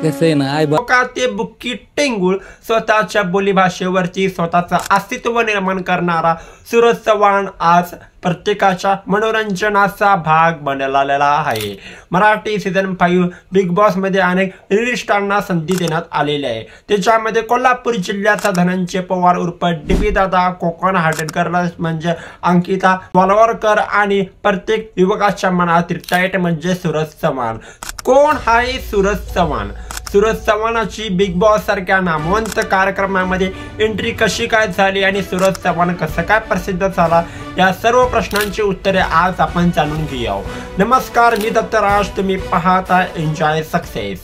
कसं आहे ना आई का ते बुक्की टेंगुळ स्वतःच्या बोलीभाषेवरती स्वतःचं अस्तित्व निर्माण करणारा सूरज चव्हाण आज प्रत्येकाच्या मनोरंजनाचा भाग बनलेला आहे। मराठी सीझन 5 बिग बॉस मध्ये अनेक रील स्टारना संधी देण्यात आलेली आहे। त्याच्यामध्ये कोल्हापूर जिल्ह्याचा धनंजय पवार उर्फ डीबी दादा, कोकण हार्टेकर म्हणजे अंकिता वालवरकर आणि प्रत्येक युवकाच्या मनात टाईट म्हणजे सूरज चव्हाण। कोण आहे सूरज चव्हाण? सूरज चव्हाणाची बिग बॉस सारख्या नामवंत कार्यक्रमामध्ये एंट्री कशी काय झाली आणि सूरज चव्हाण कसं काय प्रसिद्ध झाला, या सर्व प्रश्नांची उत्तरे आज आपण जाणून घेऊया। नमस्कार, मी दत्तराज, तुम्ही पाहता एन्जॉय सक्सेस।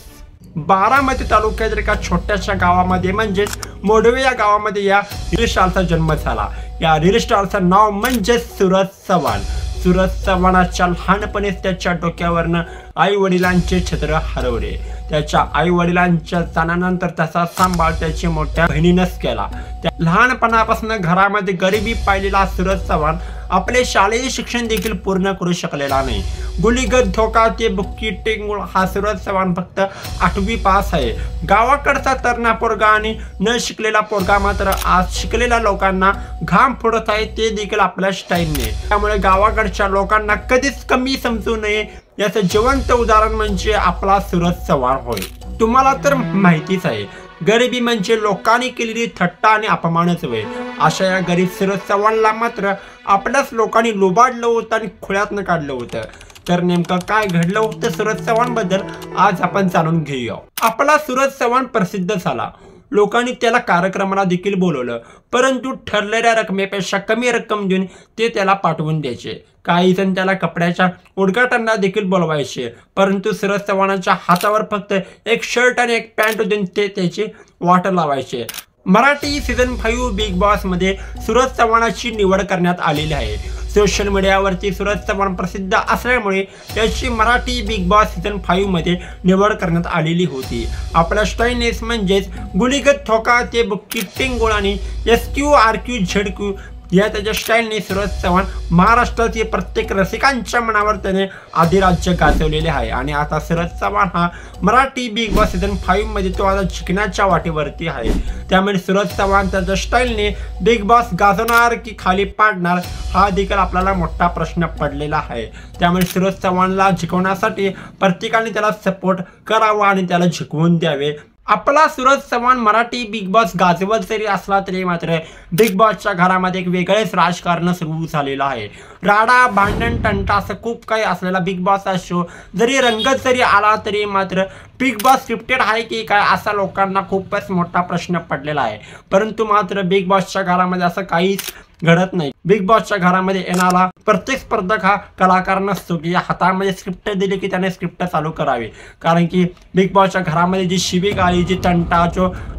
बारामती तालुक्यातील एका छोट्याशा गावामध्ये म्हणजेच मोडवे या गावामध्ये या रील स्टारचा जन्म झाला। या रील स्टारचं नाव म्हणजे सूरज चव्हाण। सूरज चव्हाणाच्या लहानपणीच त्याच्या डोक्यावरनं आई वडिलांचे छत्र हरवले। त्याच्या आई वडिलांच्या जाण्यानंतर त्याचा सांभाळ त्याची मोठ्या बहिणीनंच केला। त्या लहानपणापासून घरामध्ये गरिबी पाहिलेला सूरज चव्हाण आपले शालेय शिक्षण देखील पूर्ण करू शकलेला नाही। गुलीगत धोका ते बुक्की टेंगुळ हा सूरज चव्हाण फक्त 8वी पास आहे। गावाकडचा तरणा पोरगा आणि न शिकलेला पोरगा मात्र आज शिकलेल्या लोकांना घाम फोडत आहे, ते देखील आपल्या स्टाईलने। त्यामुळे गावाकडच्या लोकांना कधीच कमी समजू नये याचं जिवंत उदाहरण म्हणजे आपला सूरज चव्हाण होय। तुम्हाला तर माहितीच आहे, गरिबी म्हणजे लोकांनी केलेली थट्टा आणि अपमानच होय। अशा या गरीब सूरज चव्हाणला मात्र आपल्याच लोकांनी लुबाडलं होतं आणि खुळ्यातनं काढलं होतं। तर नेमकं काय घडलं होतं सूरज चव्हाण बद्दल आज आपण जाणून घेऊया। आपला सूरज चव्हाण प्रसिद्ध झाला, लोकांनी त्याला कार्यक्रमाला देखील बोलवलं, परंतु ठरलेल्या रकमेपेक्षा कमी रक्कम देऊन ते त्याला पाठवून द्यायचे। काही जण त्याला कपड्याच्या उद्घाटनाला देखील बोलवायचे, परंतु सूरज चव्हाणाच्या हातावर फक्त एक शर्ट आणि एक पॅन्ट देऊन ते त्याची वाट लावायचे। मराठी सीझन 5 बिग बॉस मध्ये सूरज चव्हाणाची निवड करण्यात आलेली आहे। सोशल मीडियावरती सूरज चव्हाण प्रसिद्ध असल्यामुळे त्याची मराठी बिग बॉस सीझन 5 मध्ये निवड करण्यात आलेली होती। आपल्या स्टाईलनेस म्हणजेच गुलीगत धोका ते बुक्की टेंगुळ आणि SQRQZQ या त्याच्या स्टाईलने सूरज चव्हाण महाराष्ट्रातील प्रत्येक रसिकांच्या मनावर त्याने अधिराज्य गाजवलेले आहे। आणि आता सूरज चव्हाण हा मराठी बिग बॉस सीझन 5 मध्ये तो आता जिंकण्याच्या वाटेवरती आहे। त्यामुळे सूरज चव्हाण त्याच्या स्टाईलने बिग बॉस गाजवणार की खाली पाडणार हा देखील आपल्याला मोठा प्रश्न पडलेला आहे। त्यामुळे सूरज चव्हाणला जिंकवण्यासाठी प्रत्येकाने त्याला सपोर्ट करावा आणि त्याला जिंकवून द्यावे। आपला सूरज चव्हाण मराठी बिग बॉस गाजवत जरी असला तरी मात्र बिग बॉसच्या घरामध्ये एक वेगळेच राजकारण सुरू झालेलं आहे। राडा, भांडण, तंटा असं खूप काही असलेला बिग बॉसचा शो जरी रंगत जरी आला तरी मात्र बिग बॉस स्क्रिप्टेड आहे की काय असा लोकांना खूपच मोठा प्रश्न पडलेला आहे। परंतु मात्र बिग बॉसच्या घरामध्ये असं काहीच घडत नाही। बिग बॉसच्या घरामध्ये येणारा प्रत्येक स्पर्धक हा कलाकार नसतो की हातामध्ये स्क्रिप्ट दिली की त्याने स्क्रिप्ट चालू करावी, कारण की बिग बॉसच्या घरामध्ये जी शिवीगाळी, जी तंटा,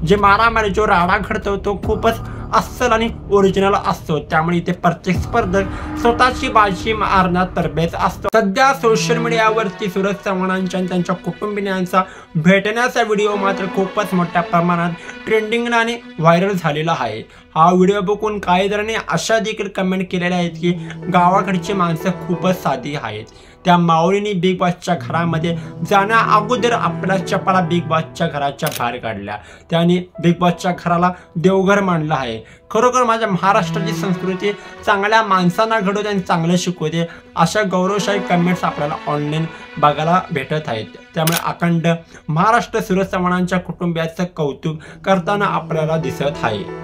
जे मारामारी, जो राडा घडतो तो खूपच अस्सल आणि ओरिजिनल असतो। त्यामुळे इथे प्रत्येक स्पर्धक स्वतःची बाजी मारण्यात तरबेज असतो। सध्या सोशल मीडियावरती सूरज चव्हाणांच्या आणि त्यांच्या कुटुंबियांचा भेटण्याचा व्हिडिओ मात्र खूपच मोठ्या प्रमाणात ट्रेंडिंग आणि व्हायरल झालेला आहे। हा व्हिडिओ बघून काही जणांनी अशा देखील कमेंट केलेल्या आहेत की गावाकडची माणसं खूपच साधी आहेत। त्या माऊलींनी बिग बॉसच्या घरामध्ये जाण्या अगोदर आपल्या चपला बिग बॉसच्या घराच्या बाहेर काढल्या, त्याने बिग बॉसच्या घराला देवघर मानलं आहे। खरोखर माझ्या महाराष्ट्राची संस्कृती चांगल्या माणसांना घडवते आणि चांगलं शिकवते अशा गौरवशाही कमेंट्स आपल्याला ऑनलाईन बघायला भेटत आहेत। त्यामुळे अखंड महाराष्ट्र सूरज चव्हाणांच्या कुटुंबियाचं कौतुक करताना आपल्याला दिसत आहे।